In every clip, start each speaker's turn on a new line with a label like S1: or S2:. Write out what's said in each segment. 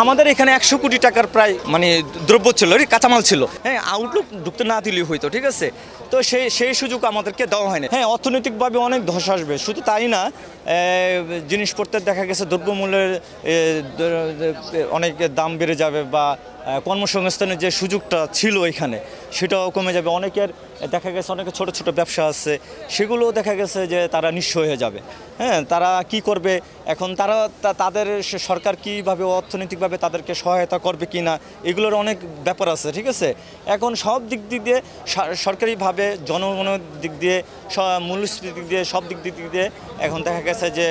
S1: আমাদের এখানে ১০০ কোটি টাকার প্রায় মানে দ্রব্য ছিল, কাঁচামাল ছিল। হ্যাঁ, আউটলুক ঢুকতে না দিলেই হইতো, ঠিক আছে। তো সেই সুযোগ আমাদেরকে দেওয়া হয়নি। হ্যাঁ, অর্থনৈতিকভাবে অনেক ধস আসবে, শুধু তাই না, জিনিসপত্রের দেখা গেছে দ্রব্যমূল্যের অনেক দাম বেড়ে যাবে, বা কর্মসংস্থানের যে সুযোগটা ছিল এখানে সেটাও কমে যাবে। অনেকের দেখা গেছে অনেকে ছোট ছোট ব্যবসা আছে, সেগুলোও দেখা গেছে যে তারা নিঃস্ব হয়ে যাবে। হ্যাঁ, তারা কি করবে এখন, তাদের সরকার কীভাবে অর্থনৈতিকভাবে তাদেরকে সহায়তা করবে কি না, এগুলোর অনেক ব্যাপার আছে, ঠিক আছে। এখন সব দিক দিয়ে সরকারিভাবে জনগণের দিক দিয়ে, মূল্যস্ফীতির দিক দিয়ে, সব দিক দিয়ে এখন দেখা গেছে যে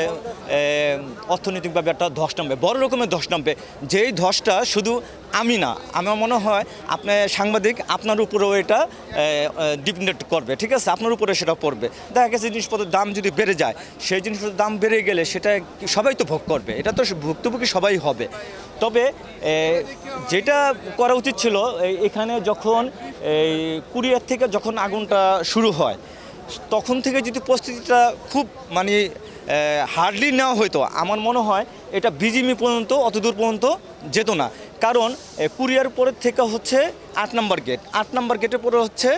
S1: অর্থনৈতিকভাবে একটা ধস নামবে, বড় রকমের ধস নামবে। যেই ধসটা শুধু আমি না, আমার মনে হয় আপনার সাংবাদিক, আপনার উপরেও এটা ডিপেন্ডেন্ট করবে, ঠিক আছে। আপনার উপরে সেটা পড়বে। দেখা গেছে জিনিসপত্রের দাম যদি বেড়ে যায়, সেই জিনিসপত্রের দাম বেড়ে গেলে সেটা সবাই তো ভোগ করবে, এটা তো ভুক্তভোগী সবাই হবে। তবে যেটা করা উচিত ছিল, এখানে যখন এই কুরিয়ার থেকে যখন আগুনটা শুরু হয়, তখন থেকে যদি প্রস্তুতিটা খুব মানে হার্ডলি নেওয়া হইতো, আমার মনে হয় এটা বিজিএমই পর্যন্ত অতদূর পর্যন্ত যেত না। কারণ কুরিয়ার পরের থেকে হচ্ছে ৮ নম্বর গেট, ৮ নম্বর গেটের পরে হচ্ছে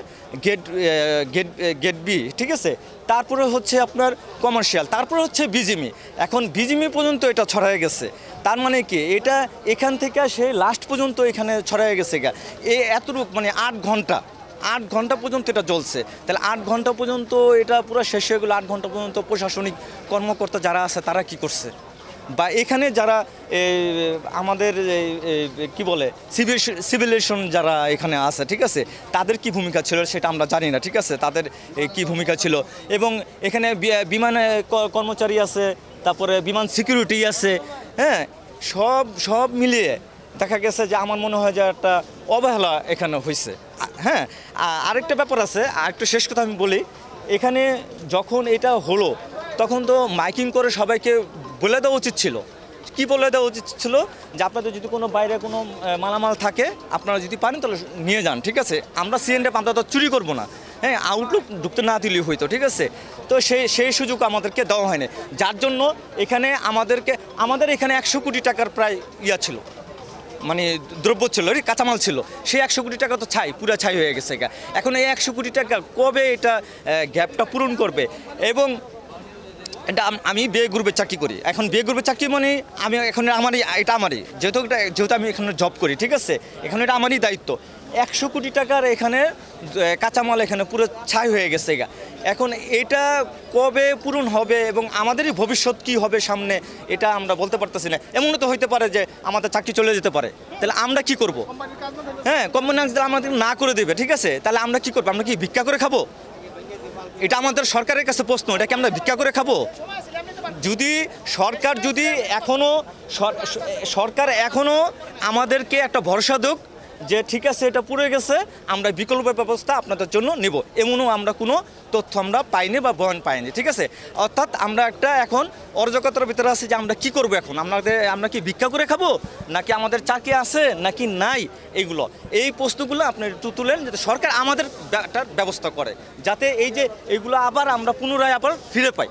S1: গেট বি, ঠিক আছে। তারপরে হচ্ছে আপনার কমার্শিয়াল, তারপরে হচ্ছে বিজিএমই। এখন বিজিএমই পর্যন্ত এটা ছড়ায় গেছে, তার মানে কি এটা এখান থেকে সে লাস্ট পর্যন্ত এখানে ছড়ায় গেছে এতটুকু মানে ৮ ঘন্টা পর্যন্ত এটা জ্বলছে। তাহলে ৮ ঘন্টা পর্যন্ত এটা পুরো শেষ হয়ে গেলো। ৮ ঘন্টা পর্যন্ত প্রশাসনিক কর্মকর্তা যারা আছে তারা কি করছে, বা এখানে যারা আমাদের কি বলে সিভিলেশন যারা এখানে আছে, ঠিক আছে, তাদের কি ভূমিকা ছিল সেটা আমরা জানি না, ঠিক আছে। তাদের কি ভূমিকা ছিল, এবং এখানে বিমানে কর্মচারী আছে, তারপরে বিমান সিকিউরিটি আছে। হ্যাঁ, সব মিলিয়ে দেখা গেছে যে আমার মনে হয় যে একটা অবহেলা এখানে হয়েছে। হ্যাঁ, আরেকটা ব্যাপার আছে, আরেকটা শেষ কথা আমি বলি। এখানে যখন এটা হলো, তখন তো মাইকিং করে সবাইকে বলে দেওয়া উচিত ছিল। কি বলে দেওয়া উচিত ছিল যে আপনাদের যদি কোনো বাইরে কোনো মালামাল থাকে, আপনারা যদি পারেন তাহলে নিয়ে যান, ঠিক আছে। আমরা সিএনএফ আমরা তো চুরি করবো না। হ্যাঁ, আউটলুক ঢুকতে না দিলেই হইতো, ঠিক আছে। তো সেই সুযোগ আমাদেরকে দেওয়া হয়নি, যার জন্য এখানে আমাদের এখানে ১০০ কোটি টাকার প্রায় ছিল, মানে দ্রব্য ছিল, কাঁচামাল ছিল। সেই ১০০ কোটি টাকা তো পুরা ছাই হয়ে গেছে। এখন এই ১০০ কোটি টাকা কবে এটা গ্যাপটা পূরণ করবে? এবং এটা আমি বিয়ে গ্রুপে চাকরি করি। এখন বিয়ে গ্রুপে চাকরি মানে আমি এখন এটা আমারই, যেহেতু আমি এখানে জব করি, ঠিক আছে। এখন এটা আমারই দায়িত্ব। ১০০ কোটি টাকার এখানে কাঁচামাল এখানে পুরো ছাই হয়ে গেছে। এখন এটা কবে পূরণ হবে এবং আমাদেরই ভবিষ্যৎ কি হবে সামনে, এটা আমরা বলতে পারতেছি না। এমনও তো হইতে পারে যে আমাদের চাকরি চলে যেতে পারে, তাহলে আমরা কি করব? হ্যাঁ, কোম্পানি আমাদের না করে দেবে, ঠিক আছে। তাহলে আমরা কি করবো? আমরা কি ভিক্ষা করে খাবো? এটা আমাদের সরকারের কাছে প্রশ্ন, এটা কি আমরা ভিক্ষা করে খাবো? যদি সরকার এখনো আমাদেরকে একটা ভরসা দেখ যে ঠিক আছে এটা পুড়ে গেছে, আমরা বিকল্প ব্যবস্থা আপনাদের জন্য নেব, এমনও আমরা কোনো তথ্য আমরা পাইনি বা বয়ান পাইনি, ঠিক আছে। অর্থাৎ আমরা একটা এখন অরাজকতার ভিতরে আছি যে আমরা কি করব এখন। আমরা কি ভিক্ষা করে খাবো, নাকি আমাদের চাকরি আছে নাকি নাই, এই প্রশ্নগুলো আপনি একটু তুলেন, যাতে সরকার আমাদের একটা ব্যবস্থা করে, যাতে এই যে এইগুলো আবার আমরা পুনরায় ফিরে পাই।